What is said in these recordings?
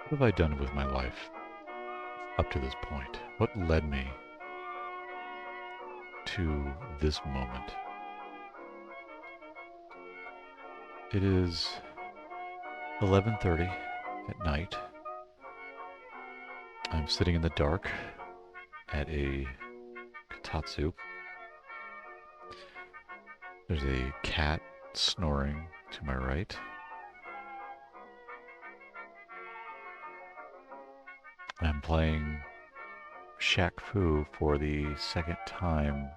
What have I done with my life up to this point? What led me to this moment? It is 11:30 at night. I'm sitting in the dark at a kotatsu. There's a cat snoring to my right. I'm playing Shaq Fu for the second time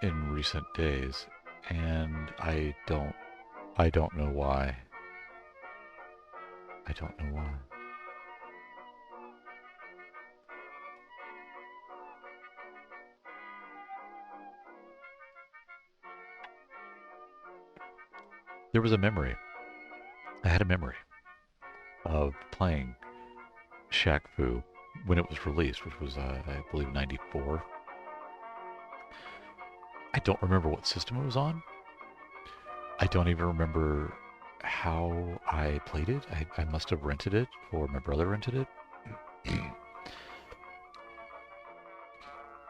in recent days, and I don't know why. I don't know why. There was a memory. I had a memory of playing Shaq Fu when it was released, which was, I believe, 94. I don't remember what system it was on. I don't even remember how I played it. I must have rented it, or my brother rented it.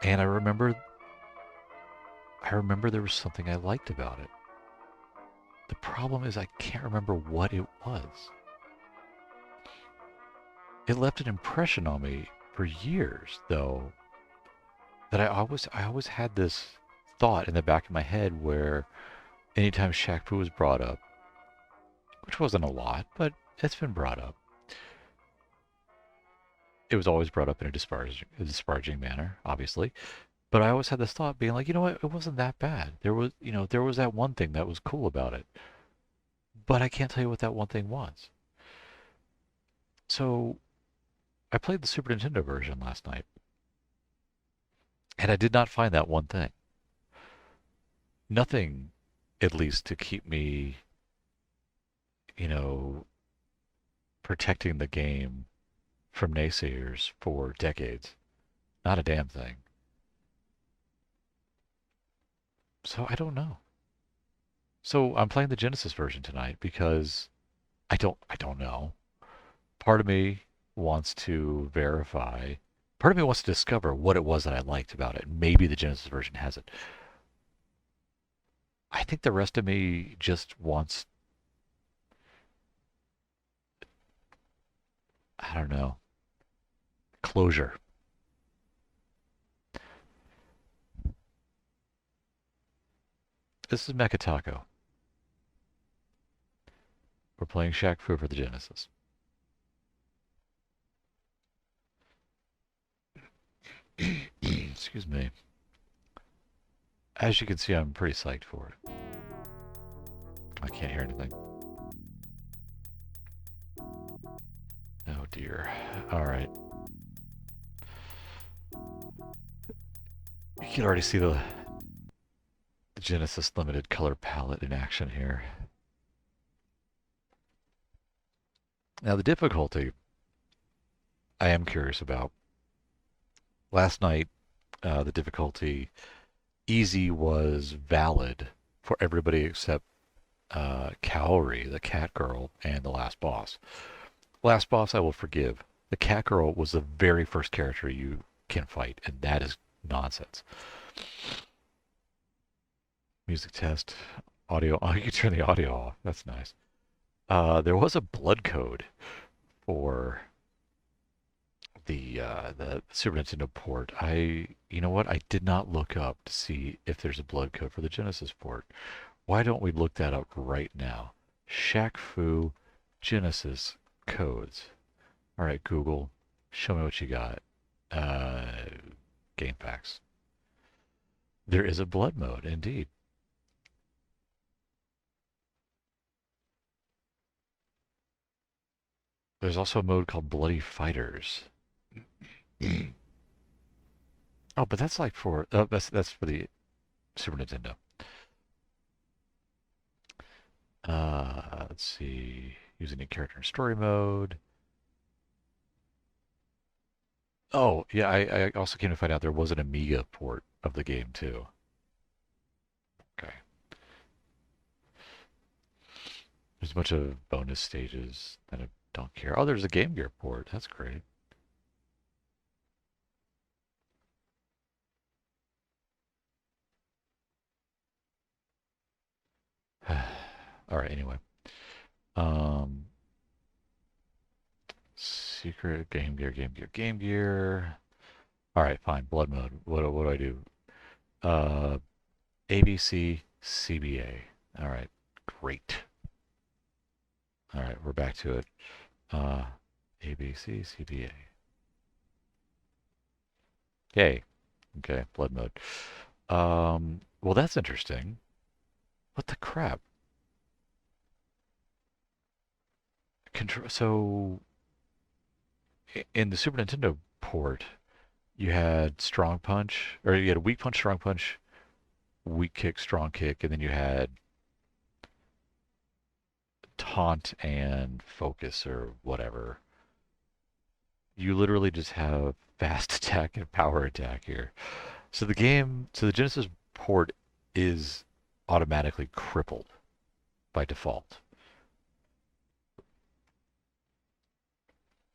And I remember there was something I liked about it. The problem is I can't remember what it was. It left an impression on me for years, though, that I always had this thought in the back of my head where anytime Shaq Fu was brought up, which wasn't a lot, but it's been brought up, it was always brought up in a disparaging manner, obviously. But I always had this thought being like, you know what, it wasn't that bad. There was that one thing that was cool about it. But I can't tell you what that one thing was. So I played the Super Nintendo version last night, and I did not find that one thing. Nothing, at least, to keep me, you know, protecting the game from naysayers for decades. Not a damn thing. So I don't know. So I'm playing the Genesis version tonight because I don't know. Part of me wants to verify. Part of me wants to discover what it was that I liked about it. Maybe the Genesis version has it. I think the rest of me just wants, I don't know, closure. This is Mecha Taco. We're playing Shaq Fu for the Genesis. Excuse me. As you can see, I'm pretty psyched for it. I can't hear anything. Oh dear. Alright. You can already see the Genesis limited color palette in action here. Now the difficulty I am curious about. Last night, the difficulty easy was valid for everybody except Kaori, the cat girl, and the last boss. Last boss I will forgive. The cat girl was the very first character you can fight, and that is nonsense. Music test, audio. Oh, you can turn the audio off. That's nice. There was a blood code for the Super Nintendo port. You know what? I did not look up to see if there's a blood code for the Genesis port. Why don't we look that up right now? Shaq Fu Genesis codes. All right, Google, show me what you got. Uh, Game facts. There is a blood mode, indeed. There's also a mode called Bloody Fighters. Oh, but that's like for that's for the Super Nintendo. Let's see. Using a character in story mode. Oh, yeah, I also came to find out there was an Amiga port of the game too. Okay. There's a bunch of bonus stages that I don't care. Oh, there's a Game Gear port. That's great. All right, anyway. Um, Secret Game Gear, Game Gear, Game Gear. All right, fine. Blood mode. What do I do? Uh, ABC, CBA. All right, great. All right, we're back to it. Uh, ABC, CBA. Yay. Okay, blood mode. Well, that's interesting. What the crap? Control. So, in the Super Nintendo port, you had strong punch, or you had weak punch, strong punch, weak kick, strong kick, and then you had taunt and focus or whatever. You literally just have fast attack and power attack here. So the Genesis port is automatically crippled by default.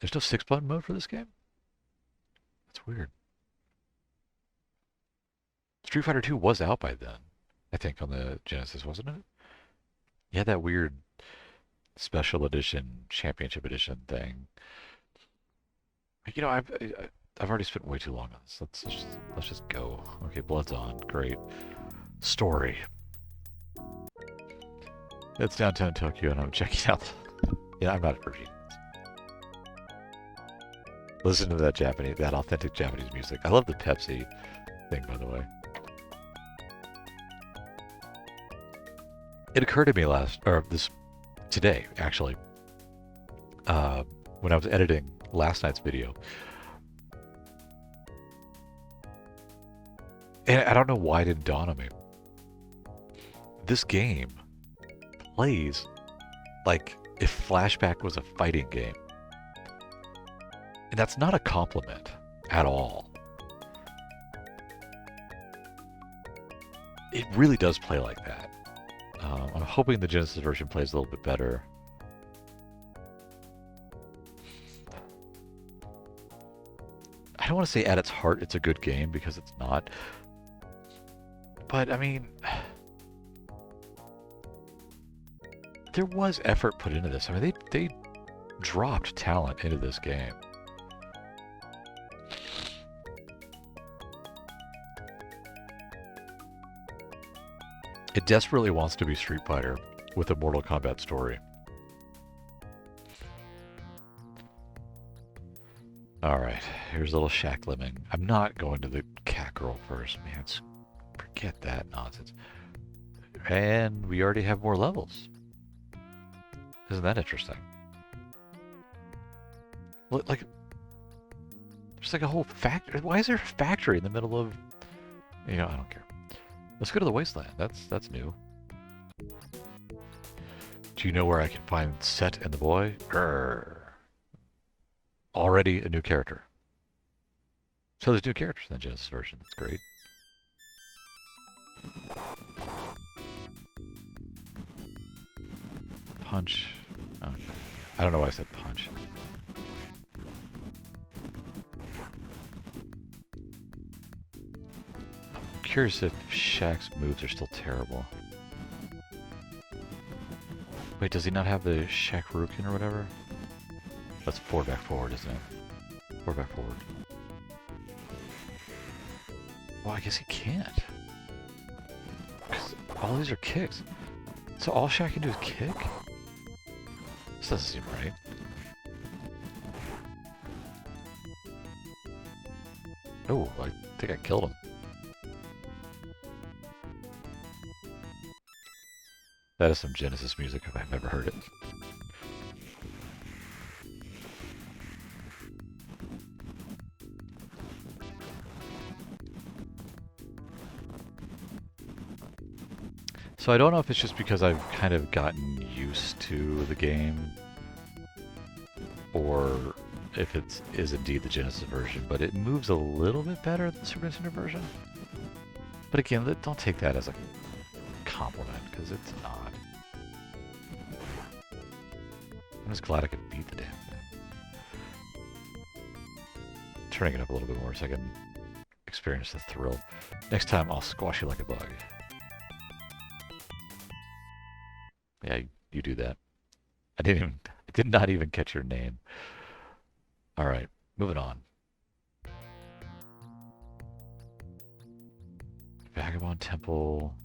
There's no 6-button mode for this game? That's weird. Street Fighter 2 was out by then, I think, on the Genesis, wasn't it? You had that weird special edition, championship edition thing. You know, I've already spent way too long on this. Let's just go. Okay, blood's on. Great. Story. It's downtown Tokyo, and I'm checking out. Yeah, I'm not virgin. Listen to that authentic Japanese music. I love the Pepsi thing, by the way. It occurred to me today, actually, when I was editing last night's video. And I don't know why it didn't dawn on me. This game plays like if Flashback was a fighting game. And that's not a compliment at all. It really does play like that. I'm hoping the Genesis version plays a little bit better. I don't want to say at its heart it's a good game because it's not. But, I mean, there was effort put into this. I mean, they dropped talent into this game. It desperately wants to be Street Fighter with a Mortal Kombat story. Alright, here's a little Shaq Lemming. I'm not going to the cat girl first, man. Forget that nonsense. And we already have more levels. Isn't that interesting? Look, like, there's like a whole factory. Why is there a factory in the middle of... You know, I don't care. Let's go to the Wasteland. That's new. Do you know where I can find Set and the boy? Grrr. Already a new character. So there's new characters in the Genesis version. That's great. Punch. Oh, I don't know why I said punch. I'm curious if Shaq's moves are still terrible. Wait, does he not have the Shaq Rukin or whatever? That's forward, back, forward, isn't it? Forward by forward. Well, I guess he can't. 'Cause all these are kicks. So all Shaq can do is kick? This doesn't seem right. Oh, I think I killed him. That is some Genesis music if I've ever heard it. So I don't know if it's just because I've kind of gotten used to the game, or if it is indeed the Genesis version, but it moves a little bit better than the Super Nintendo version. But again, don't take that as a compliment, because it's not. I'm just glad I could beat the damn thing. Turning it up a little bit more so I can experience the thrill. Next time, I'll squash you like a bug. Yeah, you do that. I did not even catch your name. All right, moving on. Vagabond Temple,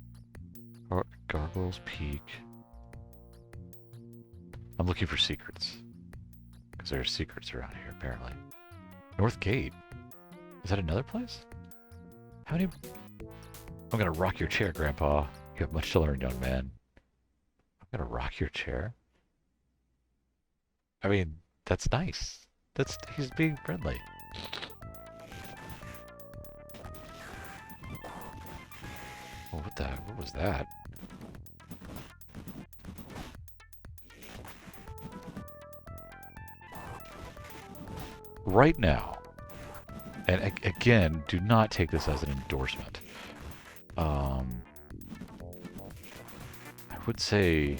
Gargoyle's Peak. I'm looking for secrets, because there are secrets around here apparently. North Gate. Is that another place? How many? I'm gonna rock your chair, Grandpa. You have much to learn, young man. I'm gonna rock your chair. I mean, that's nice. He's being friendly. Oh, what was that? Right now, and again, do not take this as an endorsement. I would say,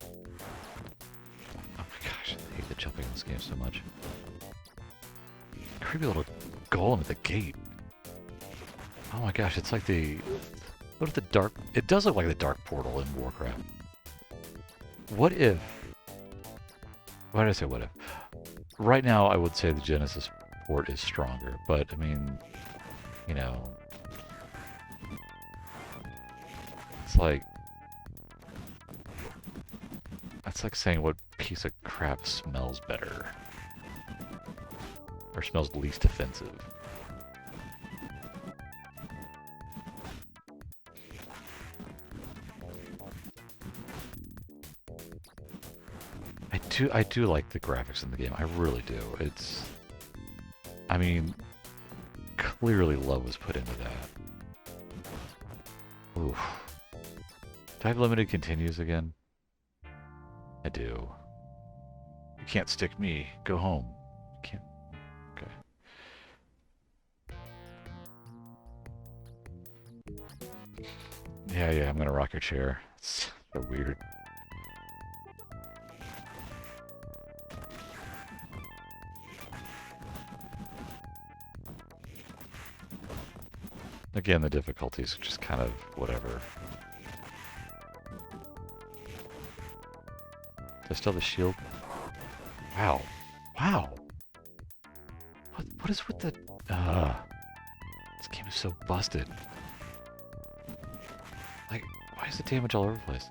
oh my gosh, I hate the jumping in this game so much. Creepy little golem at the gate. Oh my gosh, it's like what if the dark, it does look like the dark portal in Warcraft. What if, why did I say what if? Right now, I would say the Genesis port is stronger, but I mean, you know, it's like, that's like saying what piece of crap smells better, or smells least offensive. I do like the graphics in the game. I really do. I mean, clearly love was put into that. Oof. Do I have limited continues again? I do. You can't stick me. Go home. You can't. Okay. Yeah, I'm gonna rock your chair. It's so weird. Again, the difficulties are just kind of whatever. Do I still have the shield? Wow. Wow! What is with the... this game is so busted. Like, why is the damage all over the place?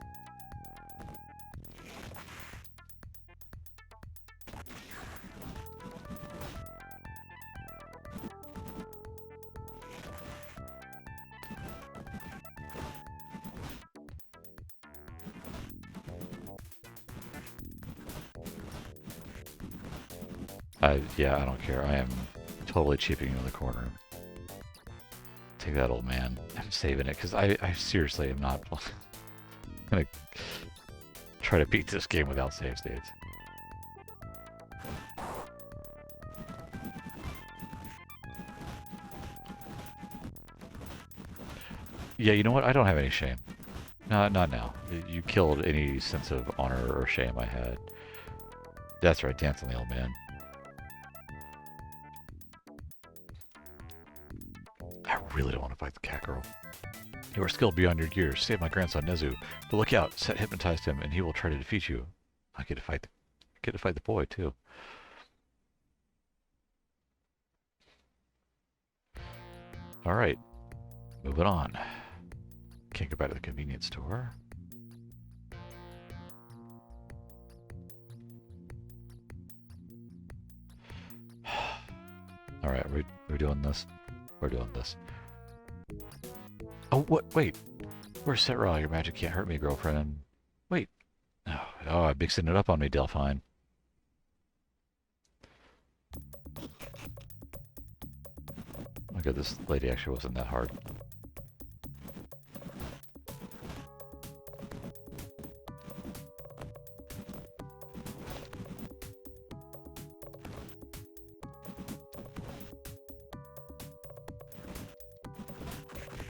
Yeah, I don't care. I am totally chipping in the corner. Take that, old man. I'm saving it, because I seriously am not gonna try to beat this game without save states. Yeah, you know what? I don't have any shame. No, not now. You killed any sense of honor or shame I had. That's right, dance on the old man. I really don't want to fight the cat girl. You are skilled beyond your years. Save my grandson Nezu. But look out, Set hypnotized him, and he will try to defeat you. I get to fight the boy too. Alright, moving on. Can't go back to the convenience store. Alright, we're doing this. We're doing this. Oh, what? Wait. Where's Setra? Your magic can't hurt me, girlfriend. Wait. Oh, I'm mixing it up on me, Delphine. Oh god, this lady actually wasn't that hard.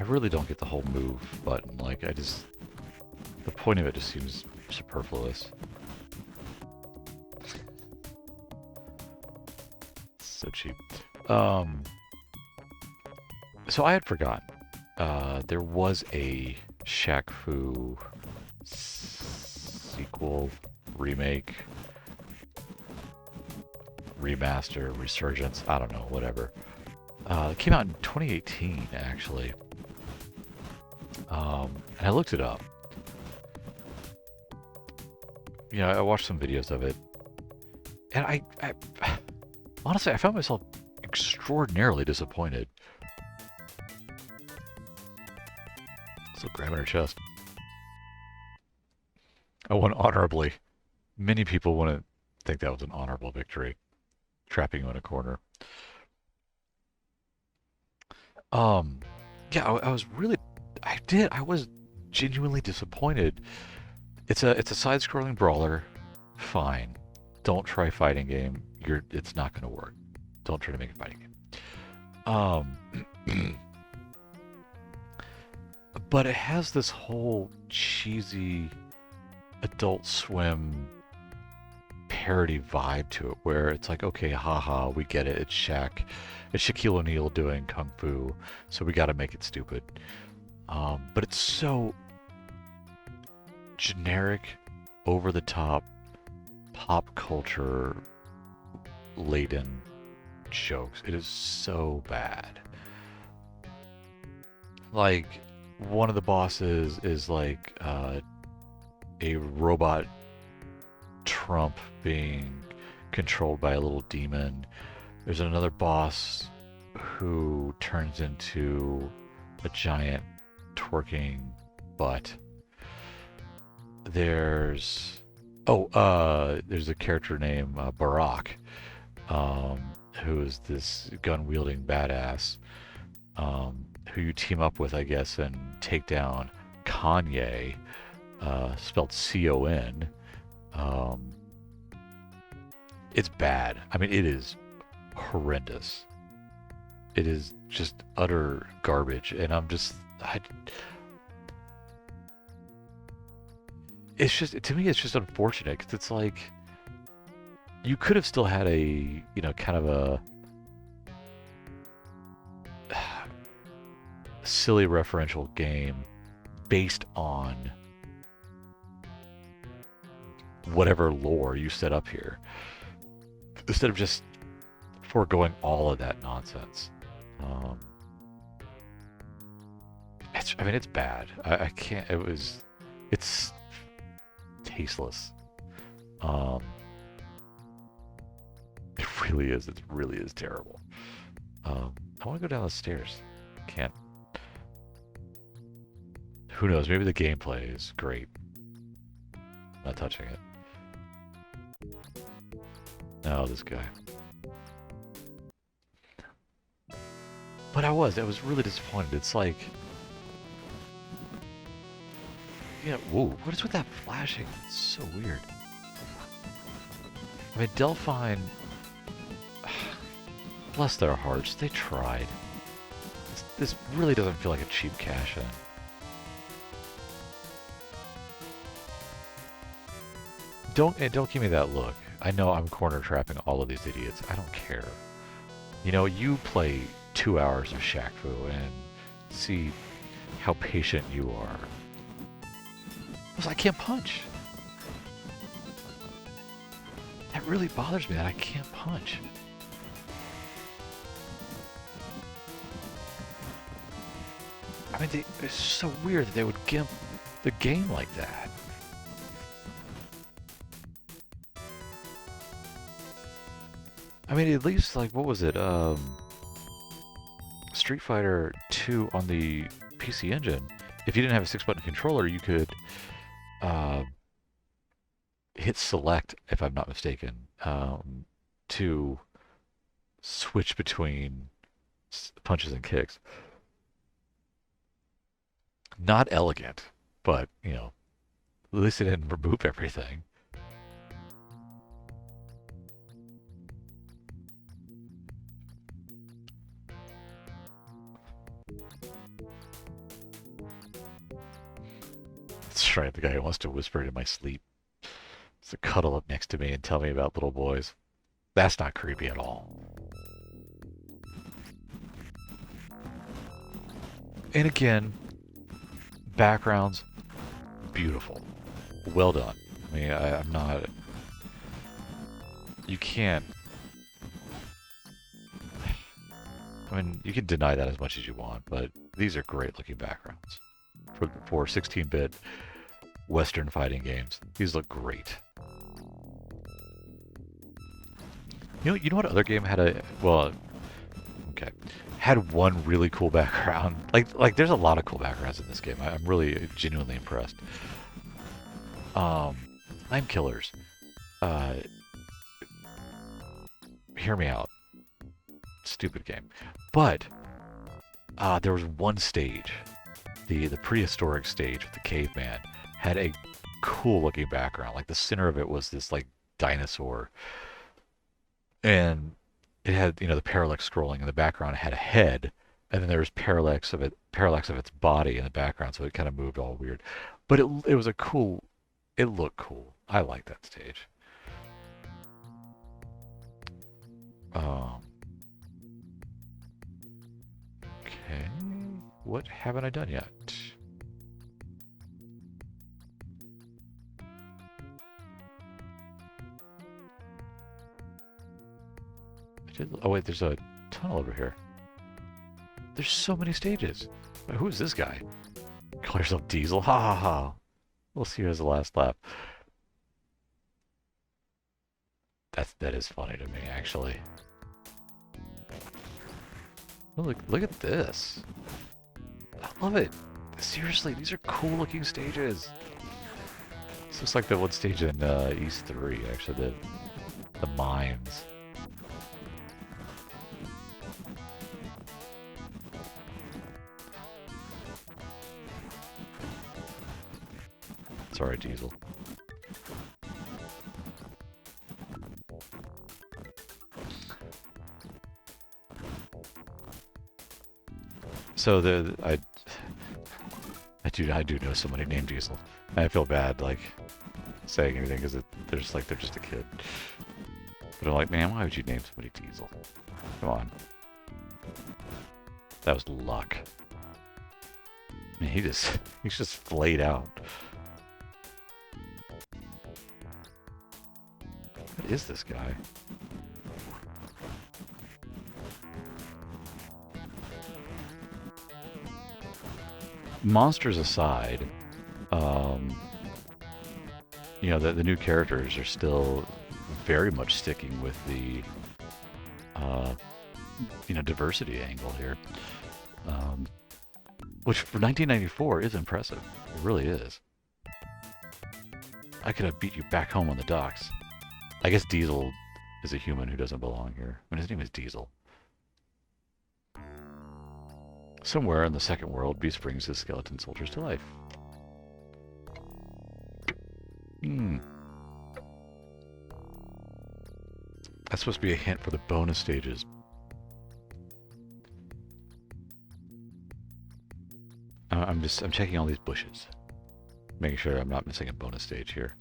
I really don't get the whole move button. Like, the point of it just seems superfluous. So cheap. So I had forgotten. There was a Shaq Fu sequel, remake, remaster, resurgence, I don't know, whatever. It came out in 2018, actually. And I looked it up. You know, I watched some videos of it. And I honestly, I found myself extraordinarily disappointed. So grabbing her chest. I won honorably. Many people wouldn't think that was an honorable victory. Trapping you in a corner. Yeah, I was really... I was genuinely disappointed. It's a side-scrolling brawler. Fine. Don't try fighting game. It's not going to work. Don't try to make a fighting game. But it has this whole cheesy Adult Swim parody vibe to it, where it's like, okay, haha, we get it. It's Shaq. It's Shaquille O'Neal doing Kung Fu, so we got to make it stupid. But it's so generic, over-the-top, pop culture laden jokes. It is so bad. Like, one of the bosses is like a robot Trump being controlled by a little demon. There's another boss who turns into a giant twerking butt. There's a character named Barack, who is this gun-wielding badass, who you team up with, I guess, and take down Kanye, spelled C-O-N. It's bad. I mean, it is horrendous. It is just utter garbage, and it's just, to me, it's just unfortunate, because it's like, you could have still had a, you know, kind of a silly referential game based on whatever lore you set up here, instead of just foregoing all of that nonsense. It's bad. I can't. It's tasteless. It really is. It really is terrible. I want to go down the stairs. Can't. Who knows? Maybe the gameplay is great. Not touching it. No, this guy. But I was really disappointed. It's like... Yeah, whoa, what is with that flashing? It's so weird. I mean, Delphine... Bless their hearts, they tried. This really doesn't feel like a cheap cash-in. Don't give me that look. I know I'm corner trapping all of these idiots. I don't care. You know, you play 2 hours of Shaq Fu and see how patient you are. I can't punch. That really bothers me that I can't punch. I mean, it's so weird that they would gimp the game like that. I mean, at least, like, what was it? Street Fighter 2 on the PC Engine, if you didn't have a 6-button controller, you could hit select, if I'm not mistaken, to switch between punches and kicks. Not elegant, but, you know, at least it didn't remove everything. That's right, the guy who wants to whisper in my sleep. To cuddle up next to me and tell me about little boys. That's not creepy at all. And again, backgrounds, beautiful. Well done. I mean, I'm not... You can't... I mean, you can deny that as much as you want, but these are great looking backgrounds. For 16-bit Western fighting games, these look great. You know what other game had a... Well, okay. Had one really cool background. Like there's a lot of cool backgrounds in this game. I'm really genuinely impressed. Time Killers. Hear me out. Stupid game. But there was one stage, the prehistoric stage with the caveman, had a cool looking background. Like the center of it was this like dinosaur. And it had, you know, the parallax scrolling in the background. It had a head, and then there was parallax of its body in the background, so it kind of moved all weird. But it was a cool. It looked cool. I like that stage. Okay. What haven't I done yet? Oh wait, there's a tunnel over here. There's so many stages. Who's this guy? Call yourself Diesel? Ha ha ha. We'll see who has the last lap. That is funny to me, actually. Oh, look at this. I love it. Seriously, these are cool looking stages. This looks like the one stage in East 3, actually, the mines. Sorry, Diesel. So I do know somebody named Diesel. I feel bad like saying anything because they're just a kid. But I'm like, man, why would you name somebody Diesel? Come on. That was luck. I mean, he's just flayed out. What is this guy? Monsters aside, you know, the new characters are still very much sticking with the, you know, diversity angle here. Which for 1994 is impressive. It really is. I could have beat you back home on the docks. I guess Diesel is a human who doesn't belong here. I mean, his name is Diesel. Somewhere in the second world, Beast brings his skeleton soldiers to life. That's supposed to be a hint for the bonus stages. I'm checking all these bushes. Making sure I'm not missing a bonus stage here.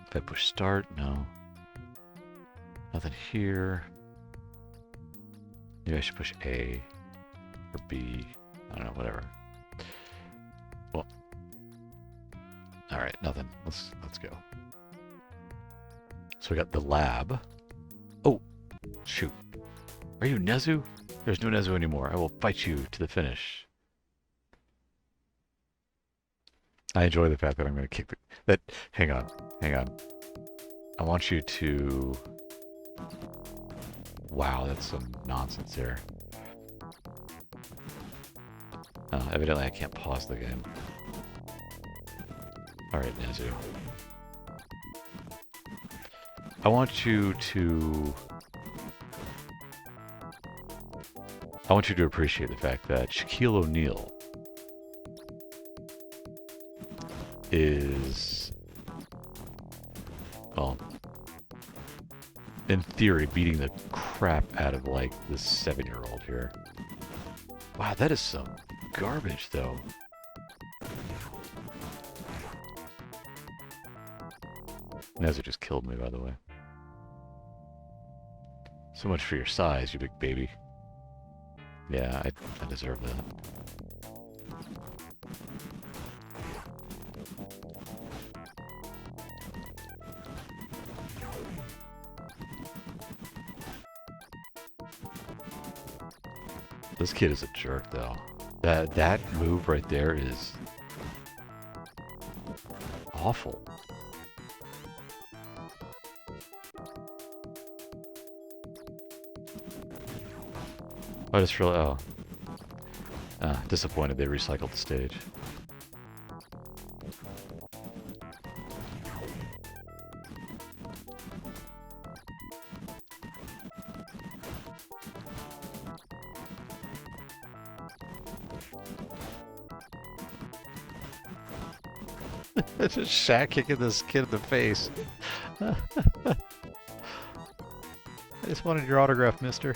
If I push start, no. Nothing here. Maybe I should push A or B. I don't know, whatever. Well, all right, nothing. Let's go. So we got the lab. Oh, shoot. Are you Nezu? There's no Nezu anymore. I will fight you to the finish. I enjoy the fact that I'm going to kick the... That... Hang on. Hang on. I want you to... Wow, that's some nonsense here. Evidently I can't pause the game. Alright, Nezu. I want you to appreciate the fact that Shaquille O'Neal is, well, in theory, beating the crap out of, like, this 7-year-old here. Wow, that is some garbage, though. Nezu just killed me, by the way. So much for your size, you big baby. Yeah, I deserve that. This kid is a jerk, though. That move right there is awful. I just realized, disappointed they recycled the stage. It's just Shaq kicking this kid in the face. I just wanted your autograph, mister.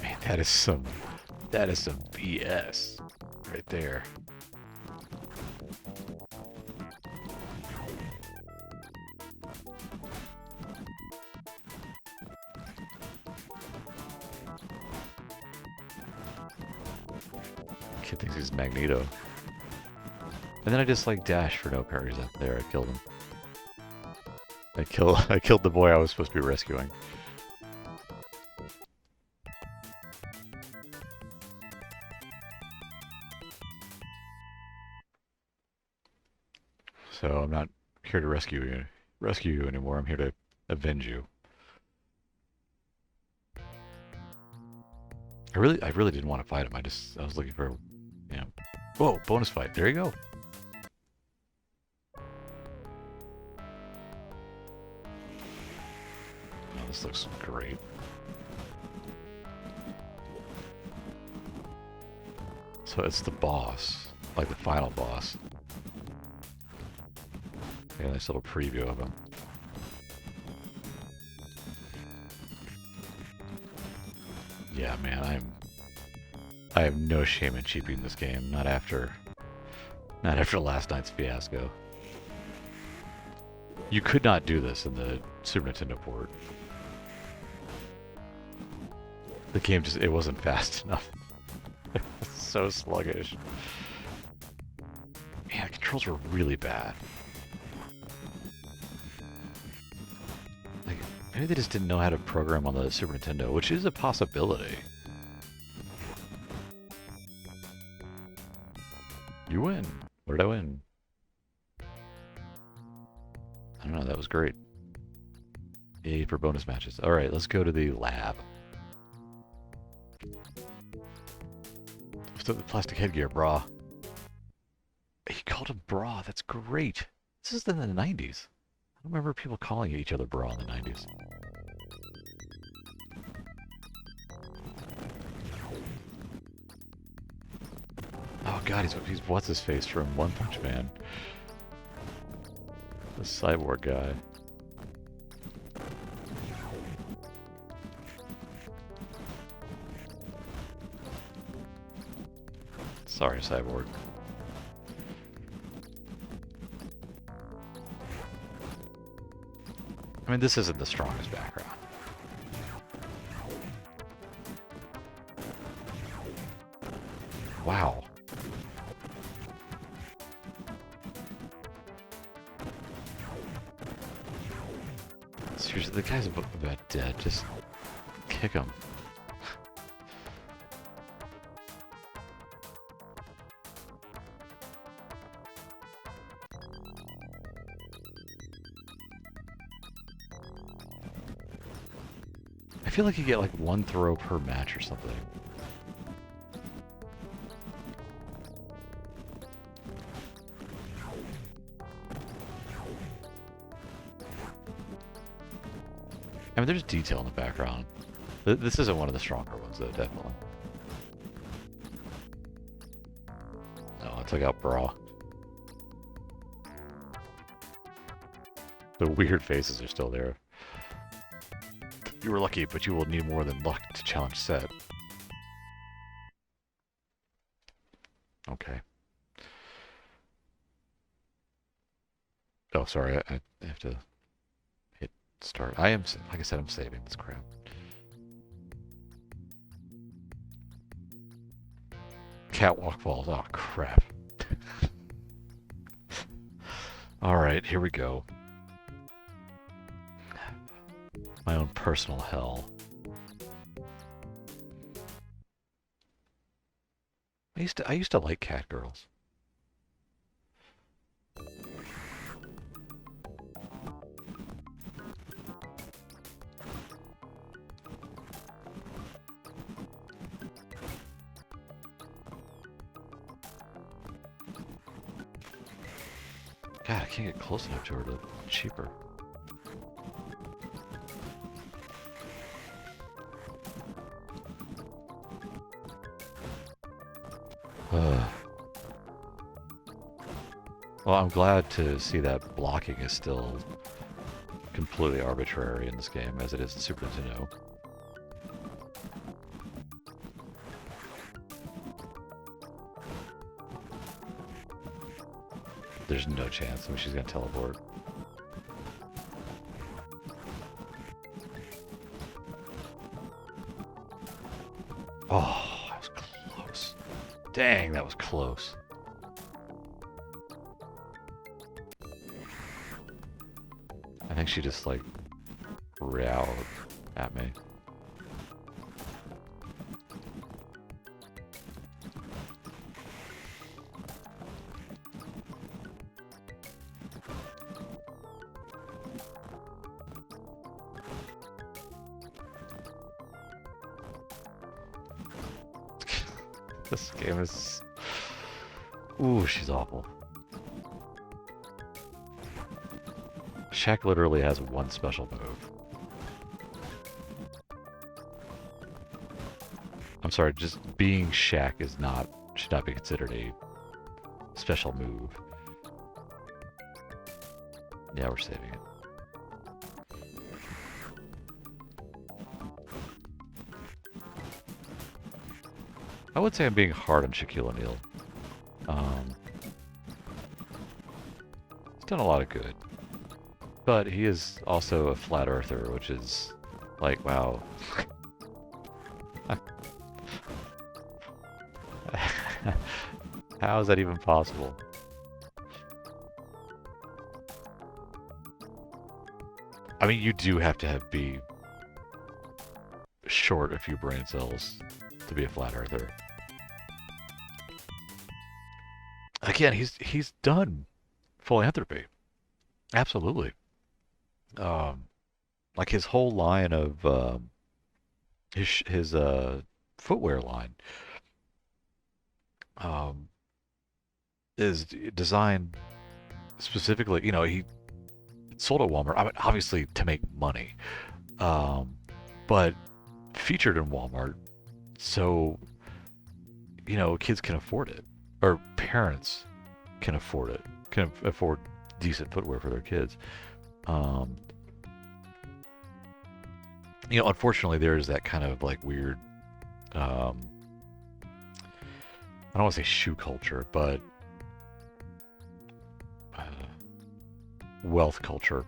Man, that is some BS right there. Kid thinks he's Magneto. And then I just like dash for no parries up there. I killed him. I killed the boy I was supposed to be rescuing. So I'm not here to rescue you anymore. I'm here to avenge you. I really didn't want to fight him. I was looking for, you know, whoa, bonus fight. There you go. Oh, this looks great. So it's the boss, like the final boss. Yeah, nice little preview of him. Yeah, man, I have no shame in cheaping this game. Not after last night's fiasco. You could not do this in the Super Nintendo port. The game it wasn't fast enough. It's so sluggish. Man, the controls were really bad. Like, maybe they just didn't know how to program on the Super Nintendo, which is a possibility. You win. What did I win? I don't know, that was great. Yay for bonus matches. Alright, let's go to the lab. What's up with the plastic headgear, brah? He called him brah, that's great. This is in the 90s. I don't remember people calling each other brah in the 90s. Oh god, he's what's his face from One Punch Man. The cyborg guy. Sorry, cyborg. I mean, this isn't the strongest background. Wow. seriously, the guy's about dead. Just kick him. I feel like you get like one throw per match or something. I mean, there's detail in the background. This isn't one of the stronger ones, though, definitely. Oh, I took out bra. The weird faces are still there. You were lucky, but you will need more than luck to challenge Set. Okay. Oh, sorry, I have to hit start. I am, like I said, I'm saving this crap. Catwalk falls. Oh, crap. Alright, here we go. My own personal hell. I used to like cat girls. God, I can't get close enough to her to cheap her. Well, I'm glad to see that blocking is still completely arbitrary in this game, as it is in Super Nintendo. There's no chance. I mean, she's gonna teleport. Oh, that was close. Dang, that was close. I think she just, like, growled at me. This game is... Ooh, she's awful. Shaq literally has one special move. I'm sorry, just being Shaq is not... should not be considered a special move. Yeah, we're saving it. I would say I'm being hard on Shaquille O'Neal. He's done a lot of good. But he is also a flat earther, which is like, wow. How is that even possible? I mean, you do have to be short a few brain cells to be a flat earther. Again, he's done philanthropy. Absolutely. Like his whole line of his footwear line is designed specifically. You know, he sold at Walmart. I mean, obviously to make money, but featured in Walmart, so you know kids can afford it, or parents can afford it, can afford decent footwear for their kids. You know, unfortunately, there's that kind of like weird, I don't want to say shoe culture, but wealth culture,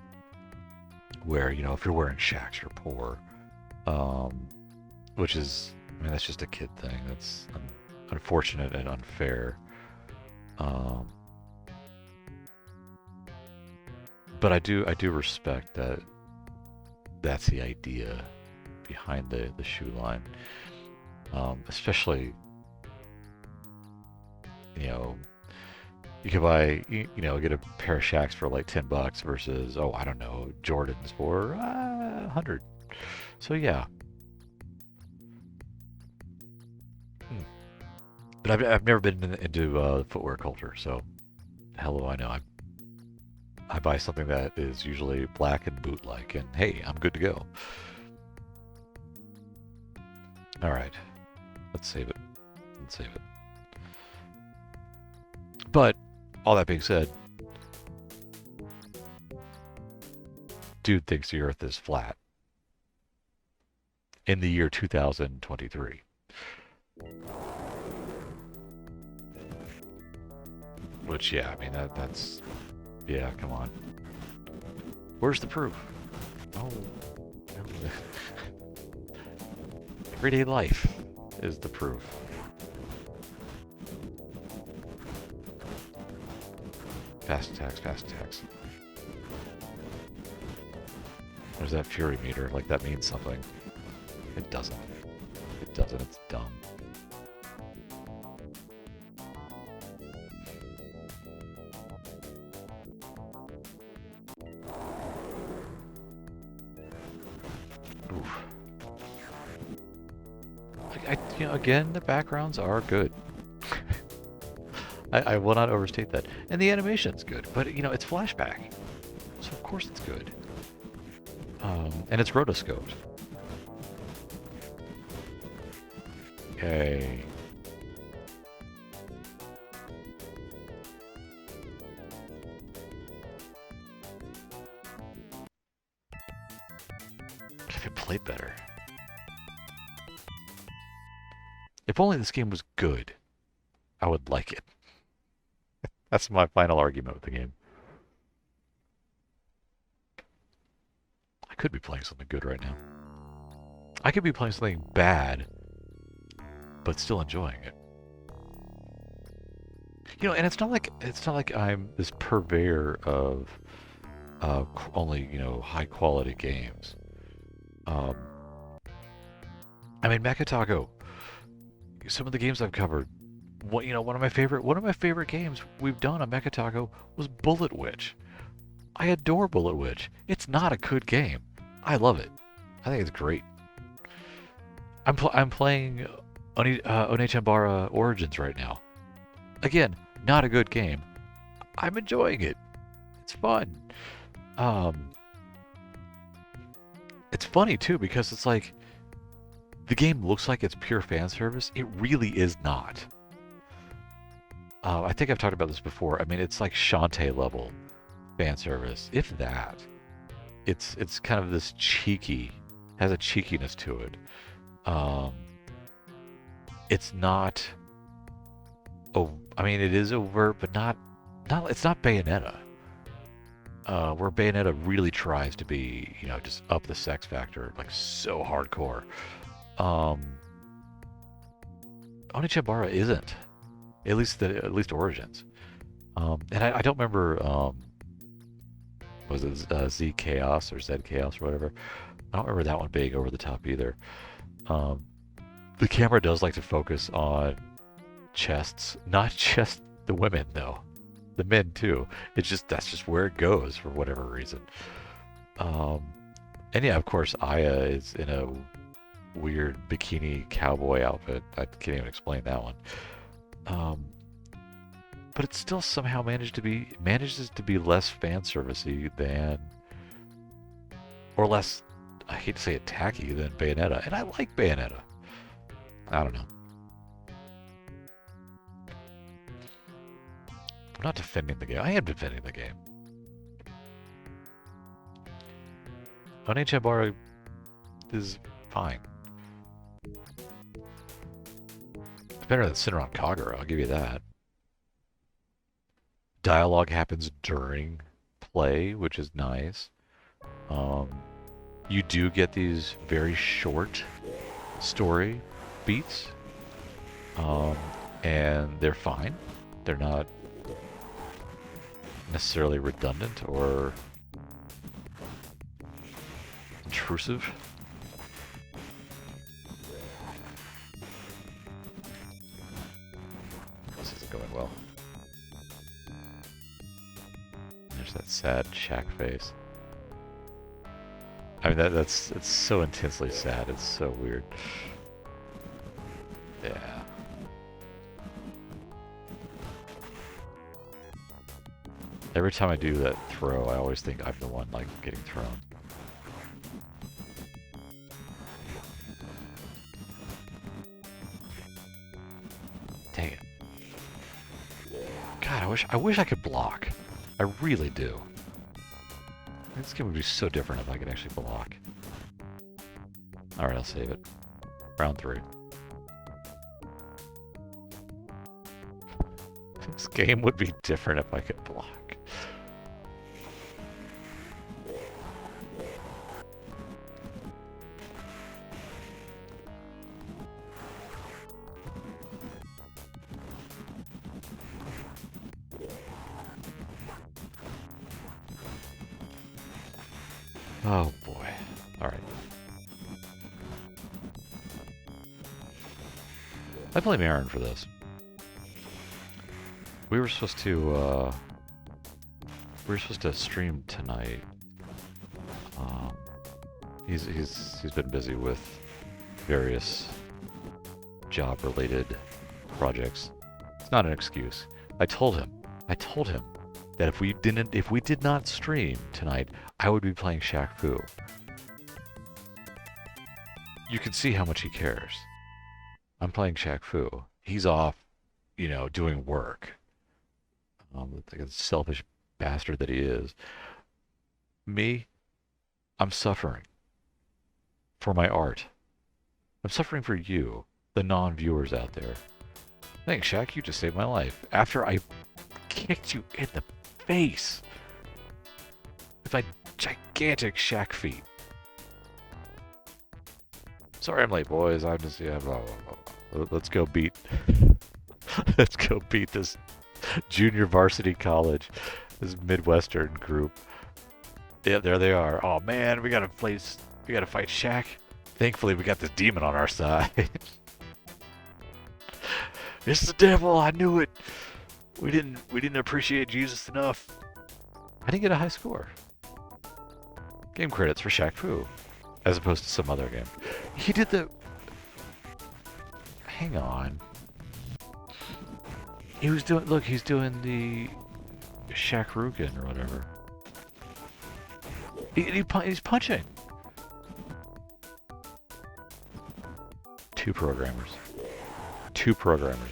where, you know, if you're wearing Shaqs, you're poor. Which is, I mean, that's just a kid thing. That's unfortunate and unfair. But I do respect that that's the idea behind the shoe line. Especially, you know, you could buy, get a pair of Shaqs for like $10 versus, oh, I don't know, Jordans for 100. So yeah. But I've never been into footwear culture, so hell do I know. I buy something that is usually black and boot-like, and hey, I'm good to go. All right, let's save it. Let's save it. But all that being said, dude thinks the Earth is flat in the year 2023. Which, yeah, I mean, that's... Yeah, come on. Where's the proof? Oh. Everyday life is the proof. Fast attacks, fast attacks. There's that fury meter, like that means something. It doesn't. It doesn't, it's dumb. Oof. Again, the backgrounds are good. I will not overstate that. And the animation's good, but it's flashback. So of course it's good. And it's rotoscoped. Okay. If it played better. If only this game was good, I would like it. That's my final argument with the game. I could be playing something good right now. I could be playing something bad, but still enjoying it. And it's not like I'm this purveyor of only high quality games. I mean, Mecha Taco. Some of the games I've covered. One of my favorite games we've done on Mecha Taco was Bullet Witch. I adore Bullet Witch. It's not a good game. I love it. I think it's great. I'm playing Onechanbara Origins right now. Again, not a good game. I'm enjoying it. It's fun. It's funny too because it's like the game looks like it's pure fan service. It really is not. I think I've talked about this before. I mean, it's like Shantae level fan service, if that. It's kind of this cheeky, has a cheekiness to it. It's not. Oh, I mean, it is overt, but not. It's not Bayonetta. Where Bayonetta really tries to be, just up the sex factor, like so hardcore. Onechanbara isn't. At least Origins. And I don't remember, was it Z Chaos or Z Chaos or whatever? I don't remember that one being over the top either. The camera does like to focus on chests, not just the women though, the men too. That's just where it goes for whatever reason. And yeah, of course, Aya is in a weird bikini cowboy outfit. I can't even explain that one. But it still somehow manages to be less fan servicey than, or less, I hate to say it, tacky than Bayonetta. And I like Bayonetta. I don't know. I'm not defending the game. I am defending the game. Onechanbara is fine. It's better than Sinnoh Kagura, I'll give you that. Dialogue happens during play, which is nice. You do get these very short story beats, and they're fine. They're not necessarily redundant or intrusive. This isn't going well. There's that sad Shaq face. I mean, it's so intensely sad. It's so weird. Yeah. Every time I do that throw, I always think I'm the one, like, getting thrown. Dang it. God, I wish I could block. I really do. This game would be so different if I could actually block. Alright, I'll save it. Round 3. This game would be different if I could block. Oh boy. Alright. I blame Aaron for this. We were supposed to stream tonight. He's been busy with various job-related projects. It's not an excuse. I told him that if we did not stream tonight, I would be playing Shaq Fu. You can see how much he cares. I'm playing Shaq Fu. He's off, you know, doing work. Like a selfish bastard that he is. Me, I'm suffering for my art. I'm suffering for you, the non-viewers out there. Thanks, Shaq. You just saved my life. After I kicked you in the face with my gigantic Shaq feet. Sorry I'm late, boys. I'm just, yeah, blah, blah, blah. Let's go beat... Let's go beat this junior varsity college, this Midwestern group. Yeah, there they are. Oh man, we gotta fight Shaq. Thankfully, we got this demon on our side. It's the devil. I knew it. We didn't appreciate Jesus enough. I didn't get a high score. Game credits for Shaq Fu, as opposed to some other game. He did the... Hang on. He was doing... Look, he's doing the... Shaq-Rukin or whatever. He's punching. 2 programmers. 2 programmers.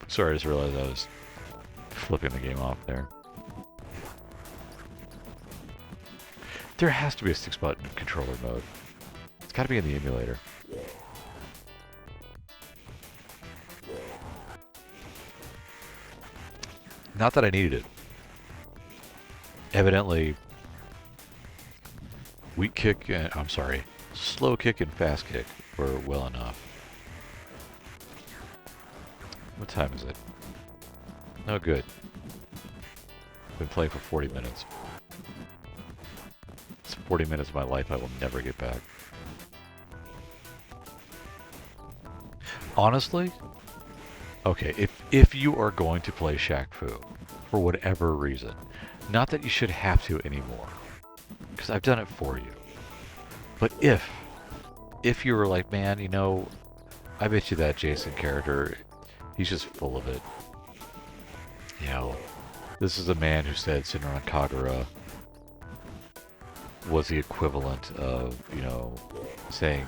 Sorry, I just realized I was flipping the game off there. There has to be a 6-button controller mode. It's got to be in the emulator. Not that I needed it. Evidently, weak kick and... I'm sorry. Slow kick and fast kick were well enough. What time is it? No good. Been playing for 40 minutes. It's 40 minutes of my life I will never get back. Honestly, okay, if you are going to play Shaq Fu, for whatever reason, not that you should have to anymore, because I've done it for you, but if you were like, man, you know, I bet you that Jason character, he's just full of it. You know, this is a man who said Senran Kagura was the equivalent of, you know, saying,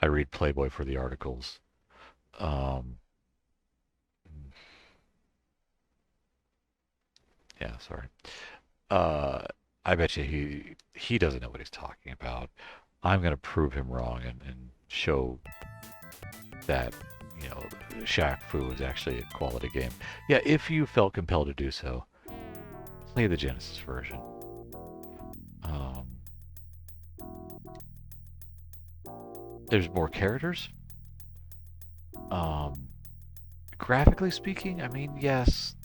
I read Playboy for the articles. Yeah, sorry. I bet you he doesn't know what he's talking about. I'm going to prove him wrong and show that, you know, Shaq Fu is actually a quality game. Yeah, if you felt compelled to do so, play the Genesis version. There's more characters. Graphically speaking, I mean, yes,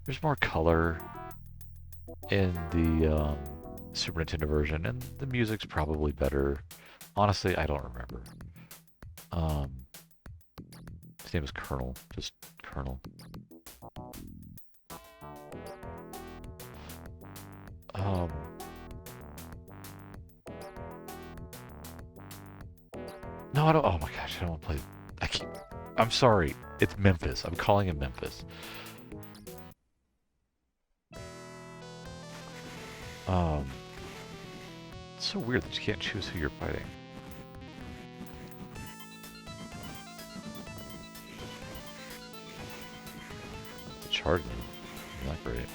there's more color in the Super Nintendo version, and the music's probably better. Honestly, I don't remember. Um, his name was Colonel, just Colonel. Um, no, I don't. Oh my gosh, I don't want to play. I keep. I'm sorry. It's Memphis. I'm calling it Memphis. Um, it's so weird that you can't choose who you're fighting. It's charging. Not great.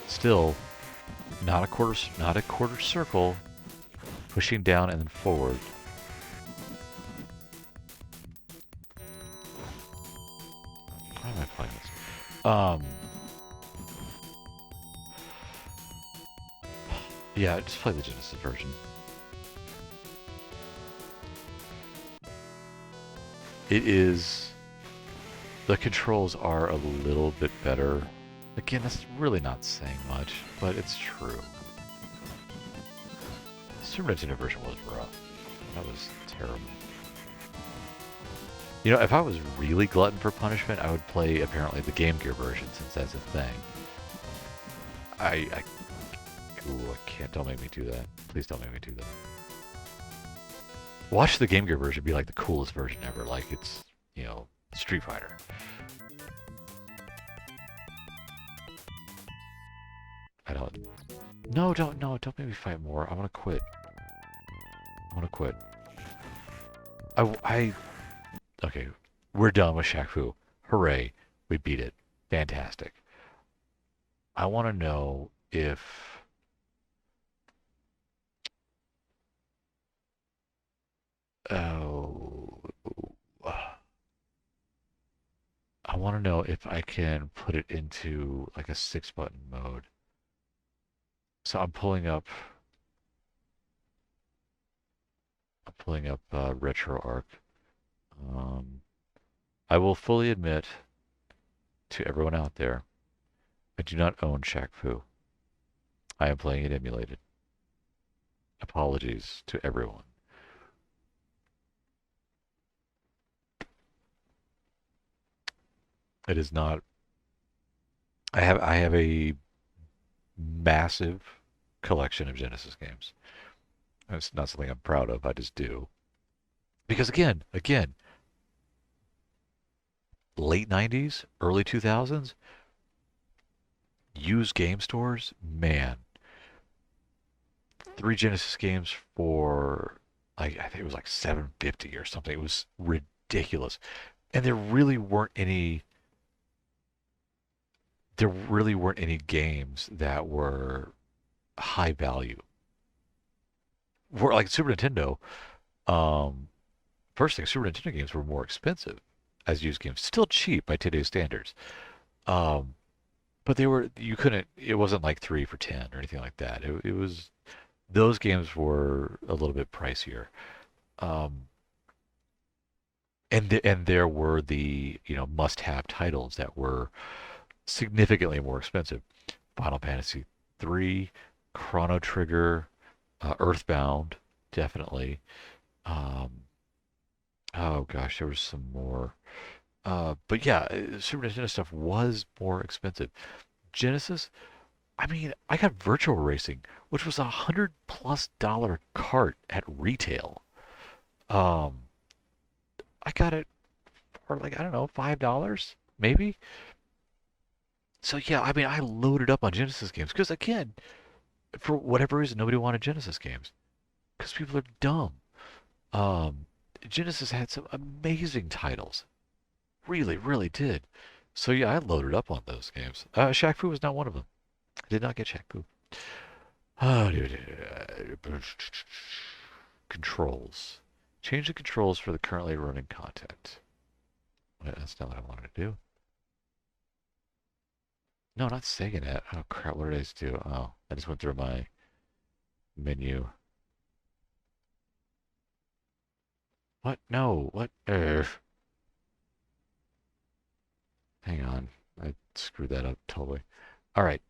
Still, not a quarter circle. Pushing down and then forward. Why am I playing this? Yeah, just play the Genesis version. It is. The controls are a little bit better. Again, that's really not saying much, but it's true. The Super Nintendo version was rough. That was terrible. You know, if I was really glutton for punishment, I would play apparently the Game Gear version since that's a thing. I ooh, I can't. Don't make me do that. Please don't make me do that. Watch the Game Gear version be like the coolest version ever. Like it's, Street Fighter. I don't. No, don't. No, don't make me fight more. I want to quit. I want to quit. I. Okay, we're done with Shaq Fu. Hooray! We beat it. Fantastic. I want to know if. Oh. I want to know if I can put it into like a 6-button mode. So I'm pulling up RetroArch. Um, I will fully admit to everyone out there, I do not own Shaq Fu. I am playing it emulated. Apologies to everyone. It is not. I have a massive collection of Genesis games. It's not something I'm proud of. I just do because again, late '90s, early 2000s, used game stores, man, three Genesis games for like I think it was like 750 or something. It was ridiculous, and there really weren't any games that were high value. For like Super Nintendo, um, first thing, Super Nintendo games were more expensive as used games. Still cheap by today's standards. Um, but you couldn't, it wasn't like 3 for 10 or anything like that. Those games were a little bit pricier. Um, and there were the must-have titles that were significantly more expensive. Final Fantasy 3, Chrono Trigger, Earthbound, definitely. Um, oh gosh, there was some more. But yeah, Super Nintendo stuff was more expensive. Genesis, I mean, I got Virtual Racing, which was $100+ cart at retail. Um, I got it for like, I don't know, $5 maybe. So yeah, I mean, I loaded up on Genesis games because again, for whatever reason, nobody wanted Genesis games because people are dumb. Um, Genesis had some amazing titles, really, really did. So yeah, I loaded up on those games. Shaq Fu was not one of them. I did not get Shaq Fu. Oh, controls. Change the controls for the currently running content. That's not what I wanted to do. No, not saving it. Oh crap, what did I just do? Oh, I just went through my menu. What? No. What? Hang on. I screwed that up totally. All right.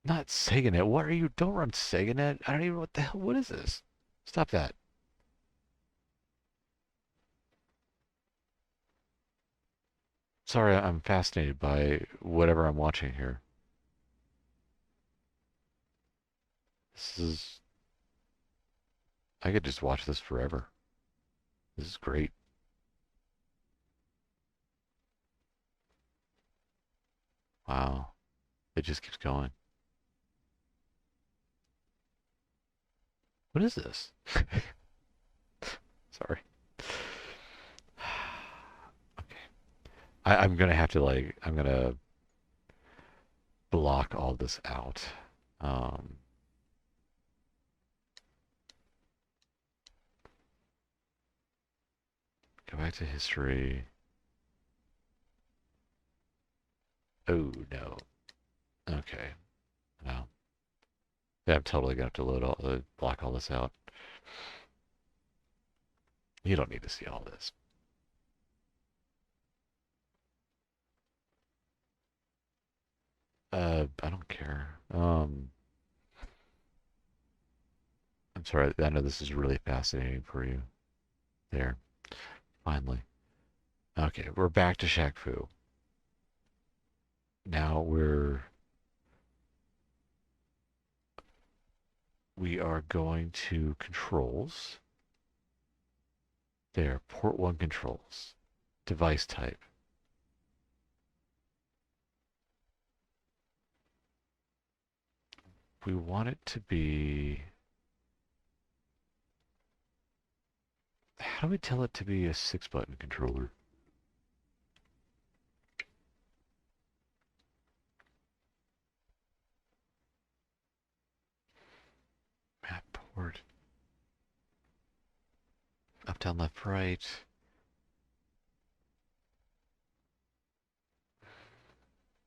Not SegaNet. What are you? Don't run SegaNet. I don't even know what the hell. What is this? Stop that. Sorry, I'm fascinated by whatever I'm watching here. This is. I could just watch this forever. This is great. Wow. It just keeps going. What is this? Sorry. Okay. I'm gonna have to like. I'm gonna block all this out. Um, Go back to history. Oh no. Okay. No. Yeah, I'm totally gonna have to block all this out. You don't need to see all this. I don't care. I'm sorry. I know this is really fascinating for you. There, finally. Okay, we're back to Shaq Fu. Now we are going to controls. There, port one controls. Device type. We want it to be. How do we tell it to be a 6-button controller? Map port. Up, down, left, right.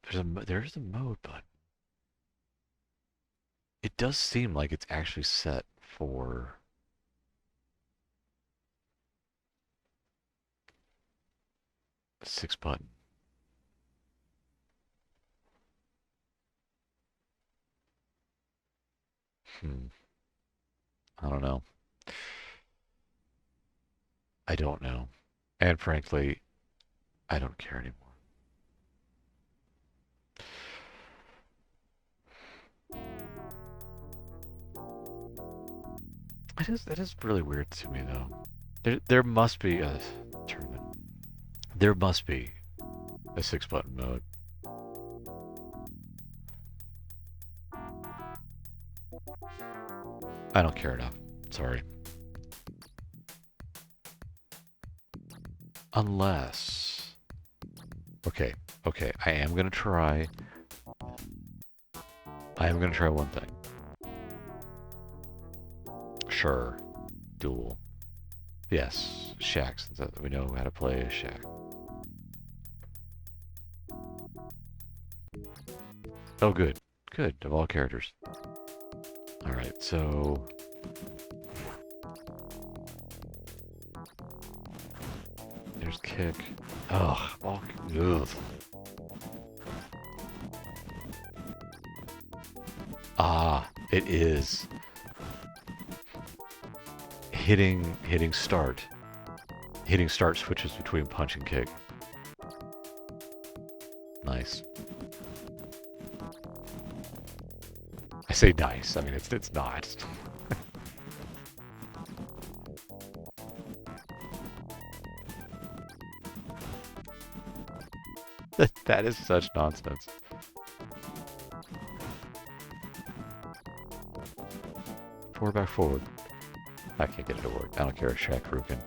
There's a mode button. It does seem like it's actually set for a 6-button. Hmm. I don't know. I don't know. And frankly, I don't care anymore. It is really weird to me though. There must be a tournament. There must be a 6-button mode. I don't care enough. Sorry. Unless. Okay, okay. I am gonna try one thing. Sure. Duel. Yes. Shaq, since we know how to play a Shaq. Oh, good. Good. Of all characters. Alright, so. There's kick. Ugh. Ugh. Ah, it is. Hitting start. Hitting start switches between punch and kick. Nice. I say nice. I mean it's not. That is such nonsense. Forward back forward. I can't get it to work. I don't care if Shaq Fu can.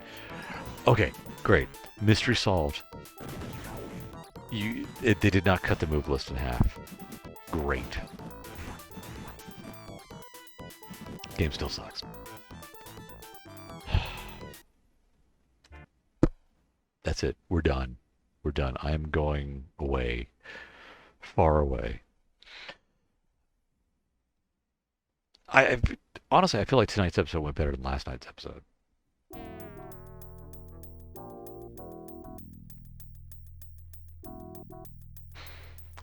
Okay, great. Mystery solved. They did not cut the move list in half. Great. Game still sucks. That's it. We're done. We're done. I am going away. Far away. I honestly I feel like tonight's episode went better than last night's episode.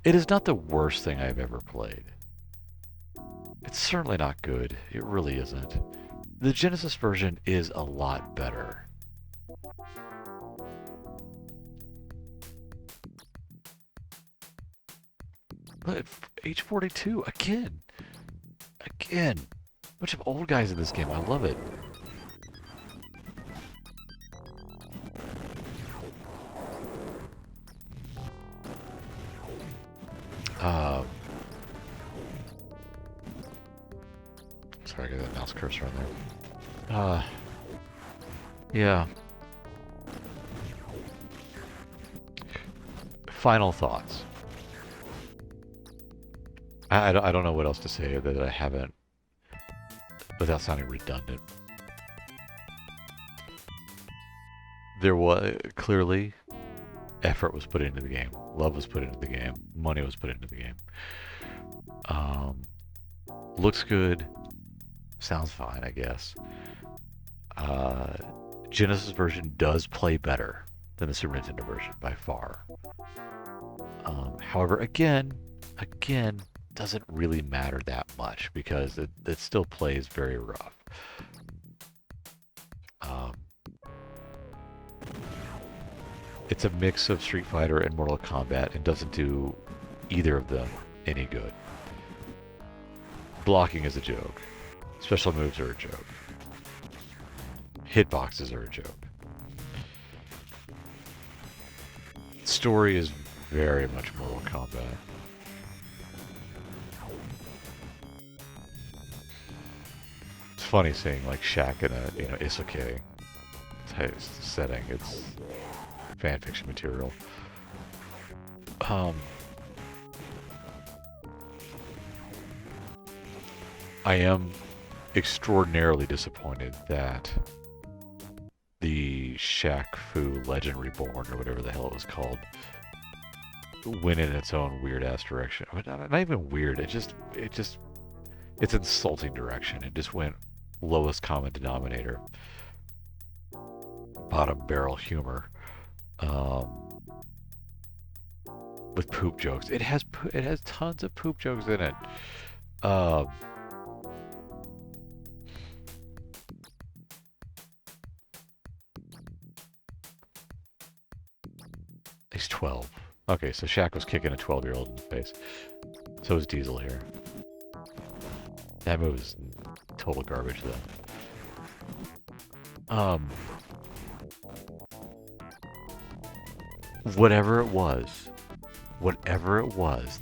It is not the worst thing I've ever played. It's certainly not good. It really isn't. The Genesis version is a lot better. But H42 again, again, bunch of old guys in this game. I love it. Sorry, I got that mouse cursor on there. Yeah. Final thoughts. I don't know what else to say that I haven't, without sounding redundant. There was clearly effort was put into the game, love was put into the game, money was put into the game. Looks good, sounds fine, I guess. Genesis version does play better than the Super Nintendo version by far. However, again, doesn't really matter that much because it still plays very rough. It's a mix of Street Fighter and Mortal Kombat and doesn't do either of them any good. Blocking is a joke. Special moves are a joke. Hitboxes are a joke. Story is very much Mortal Kombat. It's funny seeing like Shaq in a isekai type setting. It's fan fiction material. I am extraordinarily disappointed that the Shaq Fu Legend Reborn, or whatever the hell it was called, went in its own weird ass direction. I mean, not even weird. It's insulting direction. It just went lowest common denominator, bottom barrel humor, with poop jokes. It has tons of poop jokes in it. He's 12. Okay, so Shaq was kicking a 12-year-old in the face. So is Diesel here. That move is total garbage, though. Whatever it was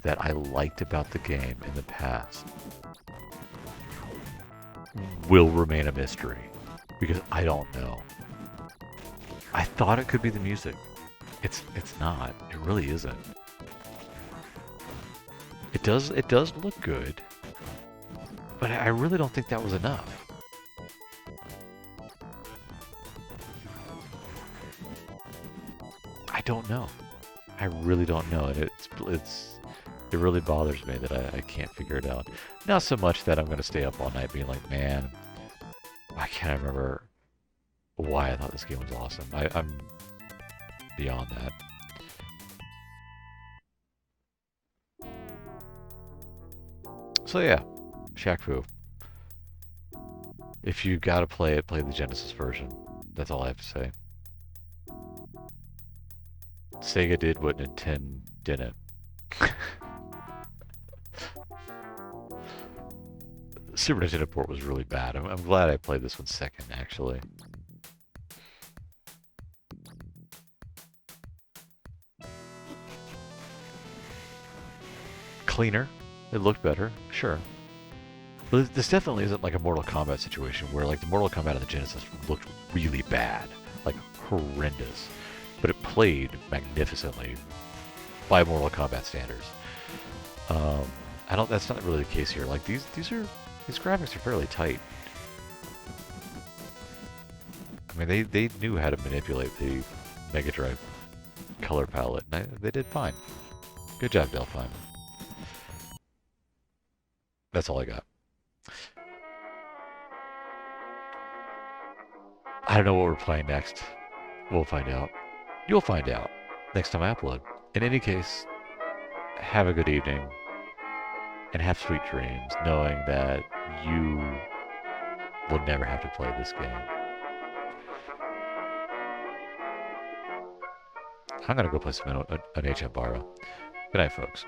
that I liked about the game in the past will remain a mystery because I don't know. I thought it could be the music. It's not. It really isn't. It does look good, but I really don't think that was enough. I don't know. I really don't know, and it really bothers me that I can't figure it out. Not so much that I'm gonna stay up all night being like, man, I can't remember why I thought this game was awesome. I'm beyond that. So yeah, Shaq Fu. If you gotta play it, play the Genesis version. That's all I have to say. Sega did what Nintendo didn't. Super Nintendo port was really bad. I'm glad I played this one second, actually. Cleaner. It looked better, sure. But this definitely isn't like a Mortal Kombat situation where like the Mortal Kombat of the Genesis looked really bad. Like horrendous. But it played magnificently by Mortal Kombat standards. That's not really the case here. Like these graphics are fairly tight. I mean, they knew how to manipulate the Mega Drive color palette, and they did fine. Good job, Delphine. That's all I got. I don't know what we're playing next. We'll find out. You'll find out next time I upload. In any case, have a good evening, and have sweet dreams, knowing that you will never have to play this game. I'm gonna go play some an ancient Barra. Good night, folks.